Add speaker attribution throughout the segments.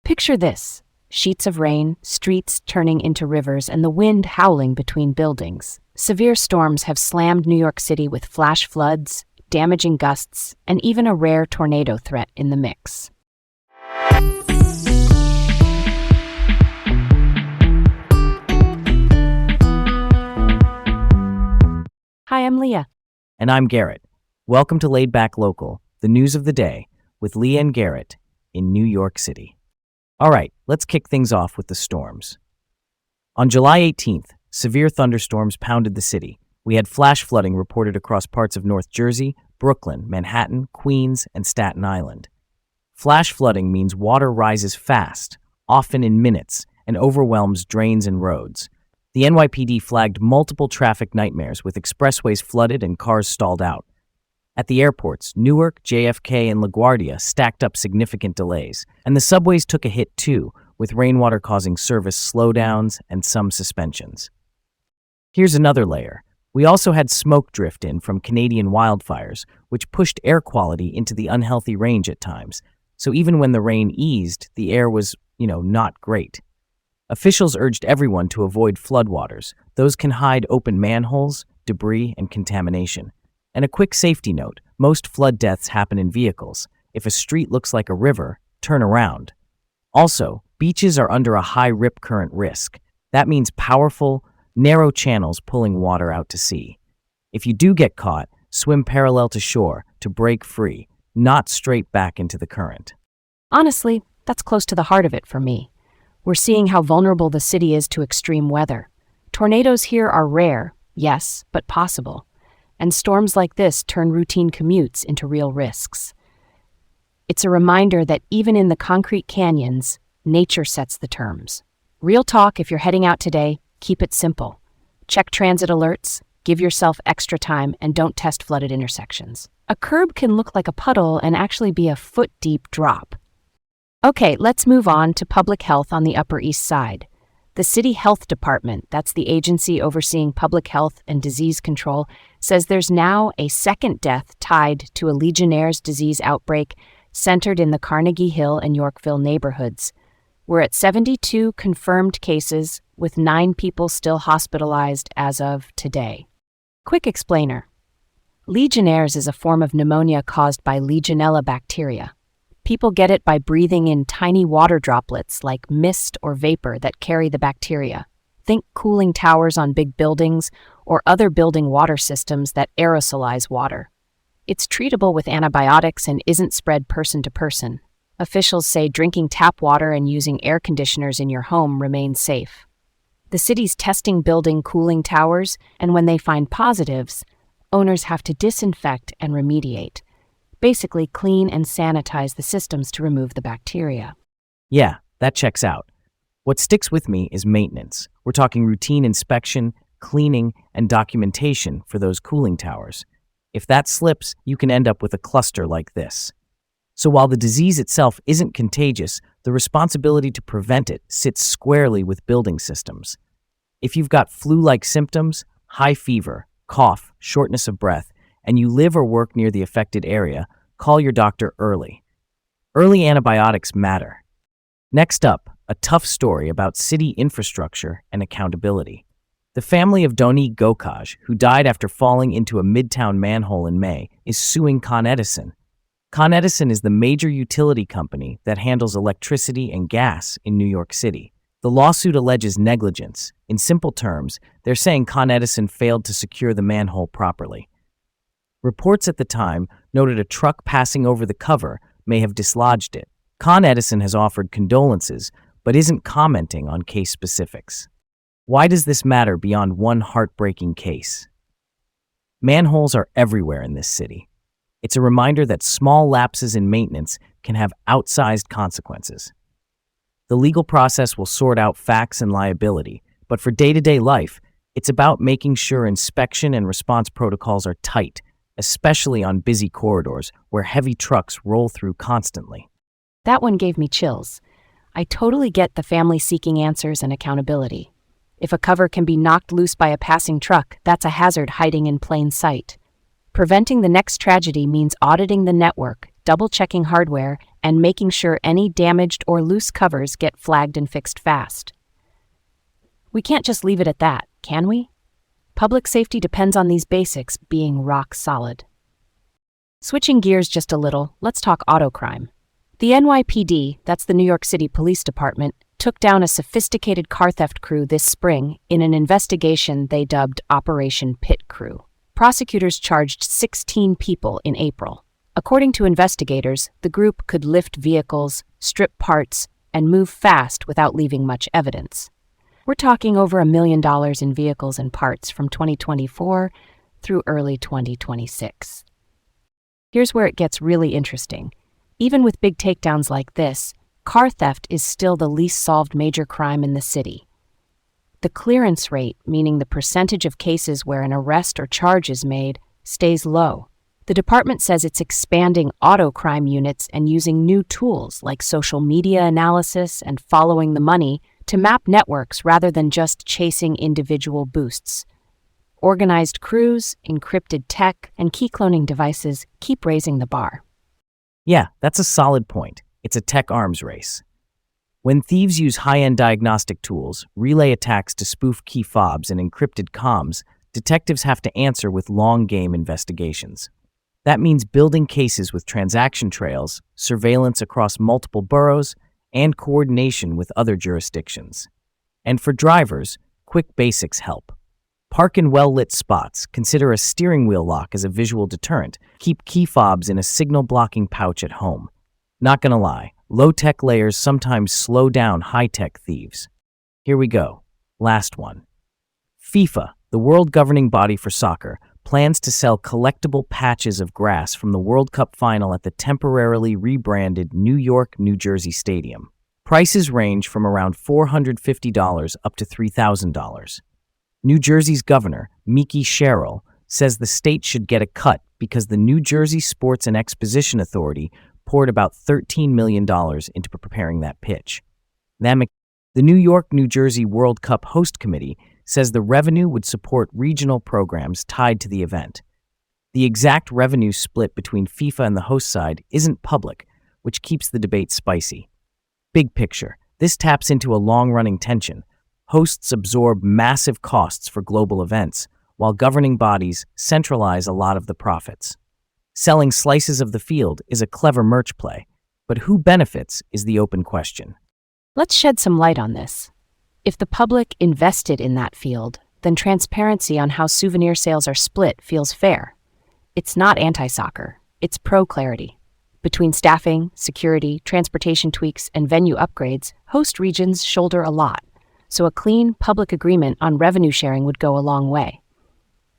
Speaker 1: Picture this: sheets of rain, streets turning into rivers, and the wind howling between buildings. Severe storms have slammed New York City with flash floods, damaging gusts, and even a rare tornado threat in the mix. Hi, I'm Leah.
Speaker 2: And I'm Garrett. Welcome to Laid Back Local, the news of the day, with Leah and Garrett in New York City. All right, let's kick things off with the storms. On July 18th, severe thunderstorms pounded the city. We had flash flooding reported across parts of North Jersey, Brooklyn, Manhattan, Queens, and Staten Island. Flash flooding means water rises fast, often in minutes, and overwhelms drains and roads. The NYPD flagged multiple traffic nightmares with expressways flooded and cars stalled out. At the airports, Newark, JFK, and LaGuardia stacked up significant delays, and the subways took a hit too, with rainwater causing service slowdowns and some suspensions. Here's another layer. We also had smoke drift in from Canadian wildfires, which pushed air quality into the unhealthy range at times. So even when the rain eased, the air was, not great. Officials urged everyone to avoid floodwaters. Those can hide open manholes, debris, and contamination. And a quick safety note, most flood deaths happen in vehicles. If a street looks like a river, turn around. Also, beaches are under a high rip current risk. That means powerful, narrow channels pulling water out to sea. If you do get caught, swim parallel to shore to break free, not straight back into the current.
Speaker 1: Honestly, that's close to the heart of it for me. We're seeing how vulnerable the city is to extreme weather. Tornadoes here are rare, yes, but possible. And storms like this turn routine commutes into real risks. It's a reminder that even in the concrete canyons, nature sets the terms. Real talk, if you're heading out today, keep it simple. Check transit alerts, give yourself extra time, and don't test flooded intersections. A curb can look like a puddle and actually be a foot-deep drop. Okay, let's move on to public health on the Upper East Side. The City Health Department, that's the agency overseeing public health and disease control, says there's now a second death tied to a Legionnaire's disease outbreak centered in the Carnegie Hill and Yorkville neighborhoods. We're at 72 confirmed cases, with 9 people still hospitalized as of today. Quick explainer. Legionnaire's is a form of pneumonia caused by Legionella bacteria. People get it by breathing in tiny water droplets like mist or vapor that carry the bacteria. Think cooling towers on big buildings or other building water systems that aerosolize water. It's treatable with antibiotics and isn't spread person to person. Officials say drinking tap water and using air conditioners in your home remains safe. The city's testing building cooling towers, and when they find positives, owners have to disinfect and remediate. Basically clean and sanitize the systems to remove the bacteria.
Speaker 2: Yeah, that checks out. What sticks with me is maintenance. We're talking routine inspection, cleaning, and documentation for those cooling towers. If that slips, you can end up with a cluster like this. So while the disease itself isn't contagious, the responsibility to prevent it sits squarely with building systems. If you've got flu-like symptoms, high fever, cough, shortness of breath, and you live or work near the affected area, call your doctor early. Early antibiotics matter. Next up, a tough story about city infrastructure and accountability. The family of Doni Gokaj, who died after falling into a Midtown manhole in May, is suing Con Edison. Con Edison is the major utility company that handles electricity and gas in New York City. The lawsuit alleges negligence. In simple terms, they're saying Con Edison failed to secure the manhole properly. Reports at the time noted a truck passing over the cover may have dislodged it. Con Edison has offered condolences, but isn't commenting on case specifics. Why does this matter beyond one heartbreaking case? Manholes are everywhere in this city. It's a reminder that small lapses in maintenance can have outsized consequences. The legal process will sort out facts and liability, but for day-to-day life, it's about making sure inspection and response protocols are tight, especially on busy corridors where heavy trucks roll through constantly.
Speaker 1: That one gave me chills. I totally get the family seeking answers and accountability. If a cover can be knocked loose by a passing truck, that's a hazard hiding in plain sight. Preventing the next tragedy means auditing the network, double-checking hardware, and making sure any damaged or loose covers get flagged and fixed fast. We can't just leave it at that, can we? Public safety depends on these basics being rock solid. Switching gears just a little, let's talk auto crime. The NYPD, that's the New York City Police Department, took down a sophisticated car theft crew this spring in an investigation they dubbed Operation Pit Crew. Prosecutors charged 16 people in April. According to investigators, the group could lift vehicles, strip parts, and move fast without leaving much evidence. We're talking over $1 million in vehicles and parts from 2024 through early 2026. Here's where it gets really interesting. Even with big takedowns like this, car theft is still the least solved major crime in the city. The clearance rate, meaning the percentage of cases where an arrest or charge is made, stays low. The department says it's expanding auto crime units and using new tools like social media analysis and following the money to map networks rather than just chasing individual boosts. Organized crews, encrypted tech, and key cloning devices keep raising the bar.
Speaker 2: Yeah, that's a solid point. It's a tech arms race. When thieves use high-end diagnostic tools, relay attacks to spoof key fobs, and encrypted comms, detectives have to answer with long-game investigations. That means building cases with transaction trails, surveillance across multiple boroughs, and coordination with other jurisdictions. And for drivers, quick basics help. Park in well-lit spots, consider a steering wheel lock as a visual deterrent, keep key fobs in a signal-blocking pouch at home. Not gonna lie, low-tech layers sometimes slow down high-tech thieves. Here we go. Last one. FIFA, the world governing body for soccer, plans to sell collectible patches of grass from the World Cup final at the temporarily rebranded New York, New Jersey Stadium. Prices range from around $450 up to $3,000. New Jersey's governor, Mickey Sherrill, says the state should get a cut because the New Jersey Sports and Exposition Authority poured about $13 million into preparing that pitch. The New York, New Jersey World Cup Host Committee says the revenue would support regional programs tied to the event. The exact revenue split between FIFA and the host side isn't public, which keeps the debate spicy. Big picture, this taps into a long-running tension. Hosts absorb massive costs for global events, while governing bodies centralize a lot of the profits. Selling slices of the field is a clever merch play, but who benefits is the open question.
Speaker 1: Let's shed some light on this. If the public invested in that field, then transparency on how souvenir sales are split feels fair. It's not anti-soccer, it's pro-clarity. Between staffing, security, transportation tweaks, and venue upgrades, host regions shoulder a lot, so a clean, public agreement on revenue sharing would go a long way.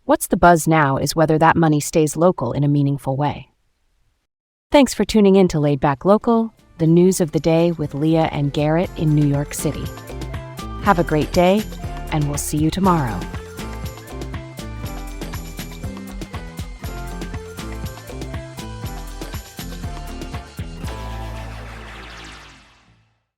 Speaker 1: What's the buzz now is whether that money stays local in a meaningful way. Thanks for tuning in to Laid Back Local, the news of the day with Leah and Garrett in New York City. Have a great day, and we'll see you tomorrow.